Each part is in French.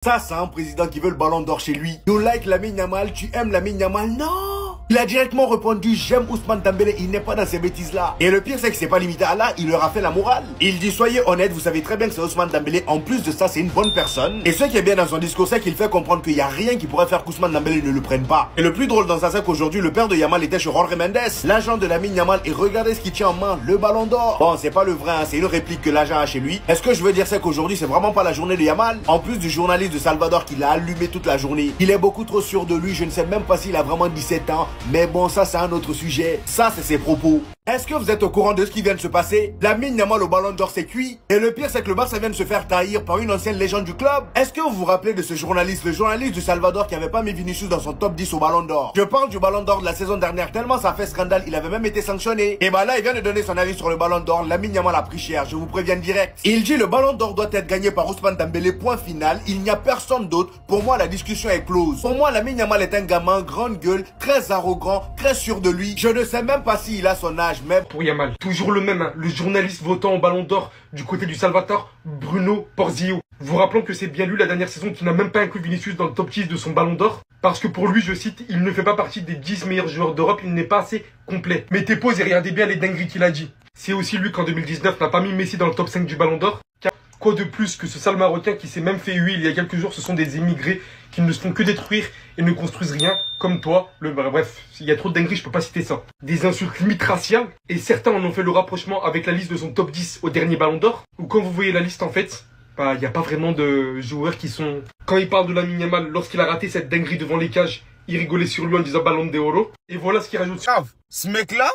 Ça, c'est un président qui veut le ballon d'or chez lui. You like Lamine Yamal, tu aimes Lamine Yamal? Non! Il a directement répondu, j'aime Ousmane Dembélé, il n'est pas dans ces bêtises-là. Et le pire, c'est que c'est pas limité à là, il leur a fait la morale. Il dit, soyez honnête, vous savez très bien que c'est Ousmane Dembélé. En plus de ça, c'est une bonne personne. Et ce qui est bien dans son discours, c'est qu'il fait comprendre qu'il n'y a rien qui pourrait faire qu'Ousmane Dembélé ne le prenne pas. Et le plus drôle dans ça, c'est qu'aujourd'hui, le père de Yamal était chez Jorge Mendes, l'agent de Lamine Yamal, et regardez ce qu'il tient en main, le ballon d'or. Bon, c'est pas le vrai, hein, c'est une réplique que l'agent a chez lui. Est-ce que je veux dire, c'est qu'aujourd'hui, c'est vraiment pas la journée de Yamal? En plus du journaliste de Salvador qui l'a allumé toute la journée. Il est beaucoup trop sûr de lui, je ne sais même pas s'il a vraiment 17 ans. Mais bon, ça, c'est un autre sujet. Ça, c'est ses propos. Est-ce que vous êtes au courant de ce qui vient de se passer? Lamine Yamal au ballon d'or, c'est cuit. Et le pire, c'est que le Barça vient de se faire trahir par une ancienne légende du club. Est-ce que vous vous rappelez de ce journaliste, le journaliste du Salvador qui avait pas mis Vinicius dans son top 10 au ballon d'or? Je parle du ballon d'or de la saison dernière, tellement ça fait scandale, il avait même été sanctionné. Et bah là, il vient de donner son avis sur le ballon d'or. Lamine Yamal a pris cher, je vous préviens direct. Il dit le ballon d'or doit être gagné par Ousmane Dembélé, point final. Il n'y a personne d'autre. Pour moi, la discussion est close. Pour moi, Lamine Yamal est un gamin, grande gueule, très arrogant, très sûr de lui. Je ne sais même pas s'il a son âge, mais... Pour Yamal, toujours le même, hein, le journaliste votant au ballon d'or du côté du Salvador, Bruno Porzio. Vous rappelons que c'est bien lui la dernière saison qui n'a même pas inclus Vinicius dans le top 10 de son ballon d'or. Parce que pour lui, je cite, il ne fait pas partie des 10 meilleurs joueurs d'Europe, il n'est pas assez complet. Mettez pause et regardez bien les dingueries qu'il a dit. C'est aussi lui qu'en 2019 n'a pas mis Messi dans le top 5 du ballon d'or. Quoi de plus que ce sale Marocain qui s'est même fait huer il y a quelques jours, ce sont des émigrés qui ne se font que détruire et ne construisent rien, comme toi. Bref, il y a trop de dingueries, je peux pas citer ça. Des insultes limite raciales, et certains en ont fait le rapprochement avec la liste de son top 10 au dernier ballon d'or, où quand vous voyez la liste en fait, bah il n'y a pas vraiment de joueurs qui sont... Quand il parle de Lamine Yamal, lorsqu'il a raté cette dinguerie devant les cages, il rigolait sur lui en disant ballon d'oro, et voilà ce qu'il rajoute. Ce mec-là,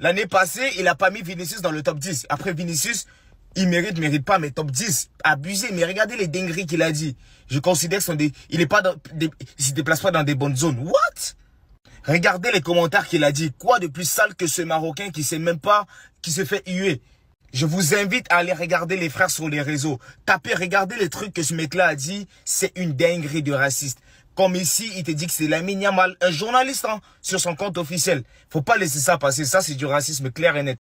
l'année passée, il a pas mis Vinicius dans le top 10. Après Vinicius... Il mérite pas, mais top 10, abusé. Mais regardez les dingueries qu'il a dit. Je considère que il est pas il se déplace pas dans des bonnes zones. What? Regardez les commentaires qu'il a dit. Quoi de plus sale que ce Marocain qui sait même pas, qui se fait huer? Je vous invite à aller regarder les frères sur les réseaux. Tapez, regardez les trucs que ce mec-là a dit. C'est une dinguerie de raciste. Comme ici, il te dit que c'est Lamine Yamal, un journaliste, hein, sur son compte officiel. Faut pas laisser ça passer. Ça, c'est du racisme clair et net.